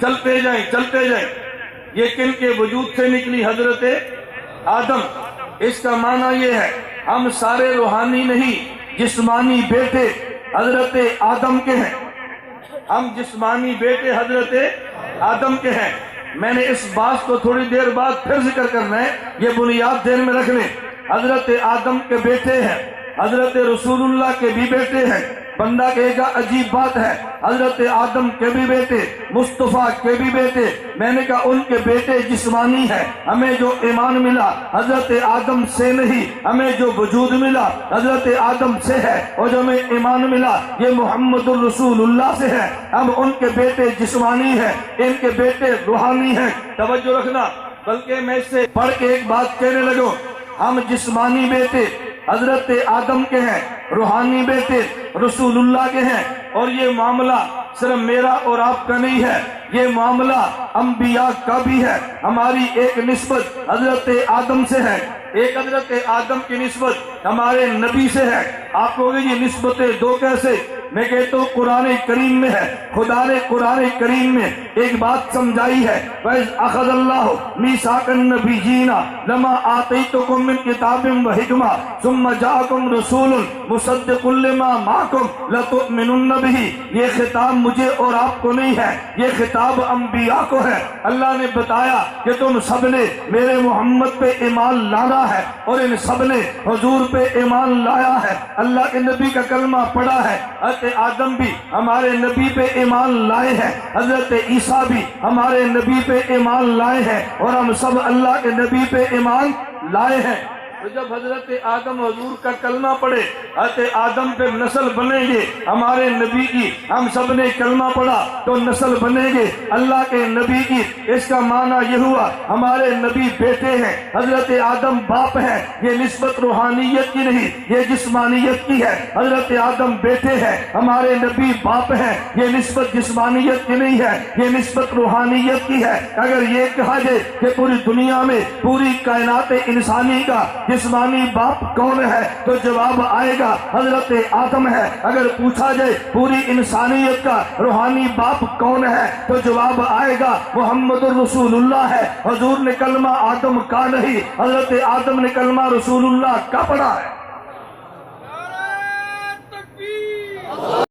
چلتے جائیں چلتے جائیں۔ یہ کن کے وجود سے نکلی؟ حضرت آدم۔ اس کا معنی یہ ہے ہم سارے روحانی نہیں، جسمانی بیٹے حضرت آدم کے ہیں۔ ہم جسمانی بیٹے حضرت آدم کے ہیں۔ میں نے اس بات کو تھوڑی دیر بعد پھر ذکر کرنا ہے، یہ بنیاد ذہن میں رکھ لیں۔ حضرت آدم کے بیٹے ہیں، حضرت رسول اللہ کے بھی بیٹے ہیں۔ بندہ کہے گا عجیب بات ہے، حضرت آدم کے بھی بیٹے، مصطفیٰ کے بھی بیٹے۔ میں نے کہا ان کے بیٹے جسمانی ہیں، ہمیں جو ایمان ملا حضرت آدم سے نہیں، ہمیں جو وجود ملا حضرت آدم سے ہے، اور جو ہمیں ایمان ملا یہ محمد الرسول اللہ سے ہے۔ اب ان کے بیٹے جسمانی ہیں، ان کے بیٹے روحانی ہیں۔ توجہ رکھنا، بلکہ میں اس سے پڑھ کے ایک بات کہنے لگوں۔ ہم جسمانی بیٹے حضرت آدم کے ہیں، روحانی بیٹے رسول اللہ کے ہیں، اور یہ معاملہ صرف میرا اور آپ کا نہیں ہے، یہ معاملہ انبیاء کا بھی ہے۔ ہماری ایک نسبت حضرت آدم سے ہے، ایک حضرت آدم کی نسبت ہمارے نبی سے ہے۔ آپ کہو گے یہ نسبتیں دو کیسے؟ میں کہتا ہوں قرآن کریم میں ہے، خدا نے قرآن کریم میں ایک بات سمجھائی ہے۔ وَإِذْ أَخَذَ اللَّهُ مِيثَاقَ النَّبِيِّينَ لَمَا آتَيْتُكُم مِّن كِتَابٍ وَحِكْمَةٍ ثُمَّ جَاءَكُمْ رَسُولٌ مُصَدِّقٌ لِّمَا مَعَكُمْ لَتُؤْمِنُنَّ بِهِ۔ یہ خطاب مجھے اور آپ کو نہیں ہے، یہ خطاب انبیاء کو ہے۔ اللہ نے بتایا کہ تم سب نے میرے محمد پہ ایمان لانا ہے، اور ان سب نے حضور پہ ایمان لایا ہے، اللہ کے نبی کا کلمہ پڑھا ہے۔ حضرت آدم بھی ہمارے نبی پہ ایمان لائے ہیں، حضرت عیسیٰ بھی ہمارے نبی پہ ایمان لائے ہیں، اور ہم سب اللہ کے نبی پہ ایمان لائے ہیں۔ تو جب حضرت آدم حضور کا کلمہ پڑھے، حضرت آدم پہ نسل بنیں گے ہمارے نبی کی۔ ہم سب نے کلمہ پڑھا تو نسل بنیں گے اللہ کے نبی کی۔ اس کا معنی یہ ہوا ہمارے نبی بیٹے ہیں، حضرت آدم باپ ہیں۔ یہ نسبت روحانیت کی نہیں، یہ جسمانیت کی ہے۔ حضرت آدم بیٹے ہیں، ہمارے نبی باپ ہیں۔ یہ نسبت جسمانیت کی نہیں ہے، یہ نسبت روحانیت کی ہے۔ اگر یہ کہا جائے کہ پوری دنیا میں پوری کائنات انسانی کا جسمانی باپ کون ہے، تو جواب آئے گا حضرت آدم ہے۔ اگر پوچھا جائے پوری انسانیت کا روحانی باپ کون ہے، تو جواب آئے گا محمد الرسول اللہ ہے۔ حضور نے کلمہ آدم کا نہیں، حضرت آدم نے کلمہ رسول اللہ کا پڑھا ہے۔